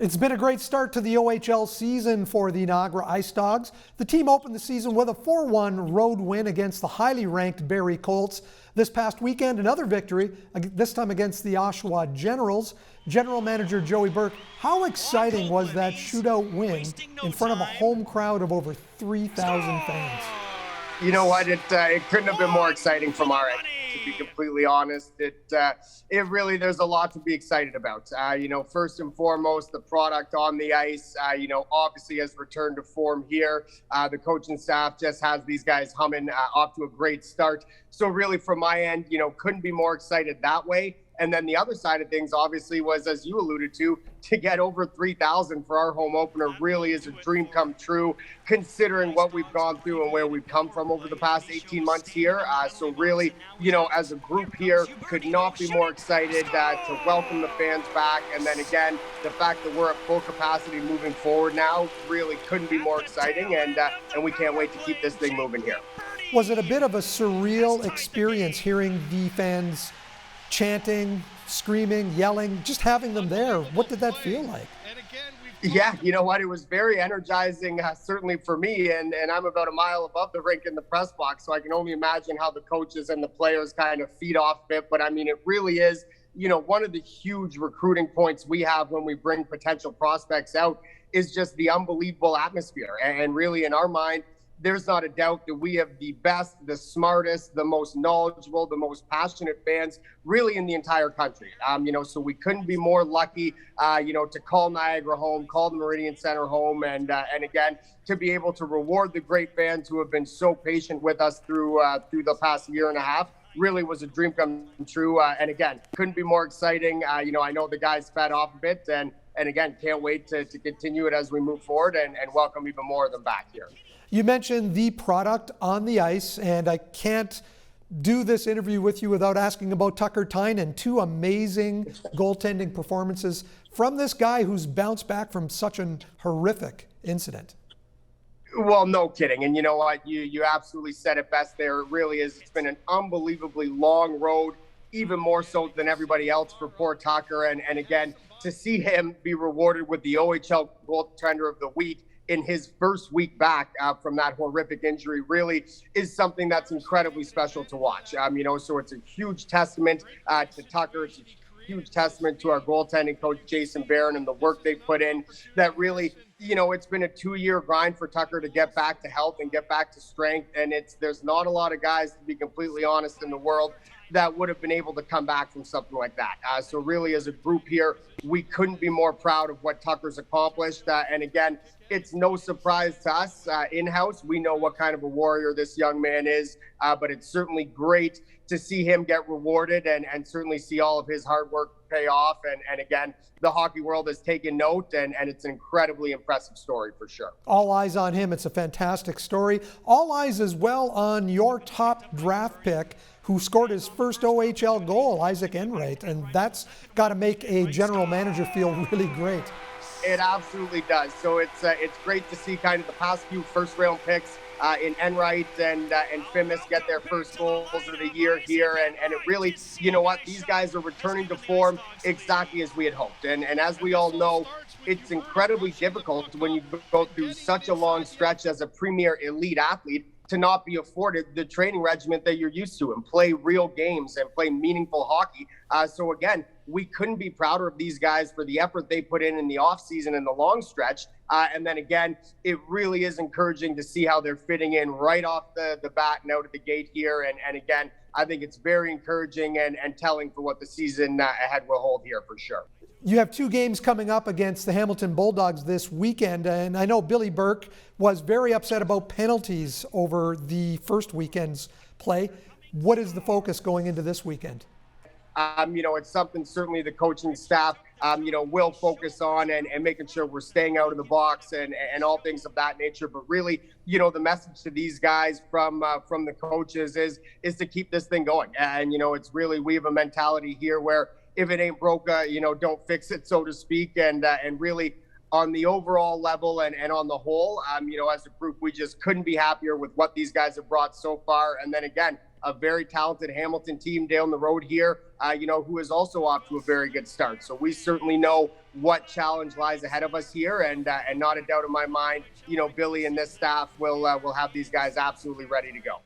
It's been a great start to the OHL season for the Niagara IceDogs. The team opened the season with a 4-1 road win against the highly ranked Barrie Colts. This past weekend, another victory, this time against the Oshawa Generals. General Manager Joey Burke, how exciting was that shootout win in front of a home crowd of over 3,000 fans? You know what? It couldn't have been more exciting from our end, to be completely honest. It really, there's a lot to be excited about. First and foremost, the product on the ice, obviously has returned to form here. The coaching staff just has these guys humming, off to a great start. So really, from my end, couldn't be more excited that way. And then the other side of things, obviously, was, as you alluded to get over 3,000 for our home opener really is a dream come true, considering what we've gone through and where we've come from over the past 18 months here. So really, as a group here, could not be more excited to welcome the fans back. And then again, the fact that we're at full capacity moving forward now really couldn't be more exciting. And we can't wait to keep this thing moving here. Was it a bit of a surreal experience hearing the fans chanting, screaming, yelling, just having them there? What did that feel like? Yeah, you know what? It was very energizing, certainly for me. And I'm about a mile above the rink in the press box, so I can only imagine how the coaches and the players kind of feed off it. But I mean, it really is, one of the huge recruiting points we have when we bring potential prospects out is just the unbelievable atmosphere. And really, in our mind, there's not a doubt that we have the best, the smartest, the most knowledgeable, the most passionate fans really in the entire country. So we couldn't be more lucky, to call Niagara home, call the Meridian Center home, and again, to be able to reward the great fans who have been so patient with us through the past year and a half. Really was a dream come true. And again, couldn't be more exciting. I know the guys fed off a bit, and again, can't wait to continue it as we move forward and welcome even more of them back here. You mentioned the product on the ice, and I can't do this interview with you without asking about Tucker Tynan. Two amazing goaltending performances from this guy who's bounced back from such a horrific incident. Well, no kidding. And you know what? You absolutely said it best there. It really is. It's been an unbelievably long road, even more so than everybody else for poor Tucker. And again, to see him be rewarded with the OHL goaltender of the week in his first week back from that horrific injury really is something that's incredibly special to watch. So it's a huge testament to Tucker. It's a huge testament to our goaltending coach, Jason Barron, and the work they put in that really, it's been a 2-year grind for Tucker to get back to health and get back to strength. And there's not a lot of guys, to be completely honest, in the world that would have been able to come back from something like that. So really, as a group here, we couldn't be more proud of what Tucker's accomplished. And again, it's no surprise to us in-house. We know what kind of a warrior this young man is, but it's certainly great to see him get rewarded and certainly see all of his hard work pay off. And again, the hockey world has taken note, and it's an incredibly impressive story for sure. All eyes on him. It's a fantastic story. All eyes as well on your top draft pick, who scored his first OHL goal, Isaac Enright, and that's got to make a general manager feel really great. It absolutely does. So it's great to see kind of the past few first-round picks in Enright and Fimis get their first goals of the year here. And it really, these guys are returning to form exactly as we had hoped. And as we all know, it's incredibly difficult when you go through such a long stretch as a premier elite athlete to not be afforded the training regimen that you're used to and play real games and play meaningful hockey. So again, we couldn't be prouder of these guys for the effort they put in the offseason and the long stretch. And then again, it really is encouraging to see how they're fitting in right off the bat and out of the gate here. And again, I think it's very encouraging and telling for what the season ahead will hold here for sure. You have 2 games coming up against the Hamilton Bulldogs this weekend, and I know Billy Burke was very upset about penalties over the first weekend's play. What is the focus going into this weekend? It's something certainly the coaching staff, will focus on and making sure we're staying out of the box and all things of that nature. But really, the message to these guys from the coaches is to keep this thing going. And, it's really, we have a mentality here where if it ain't broke, don't fix it, so to speak. And really on the overall level and on the whole, as a group, we just couldn't be happier with what these guys have brought so far. And then again, a very talented Hamilton team down the road here, who is also off to a very good start. So we certainly know what challenge lies ahead of us here, and not a doubt in my mind, Billy and this staff will have these guys absolutely ready to go.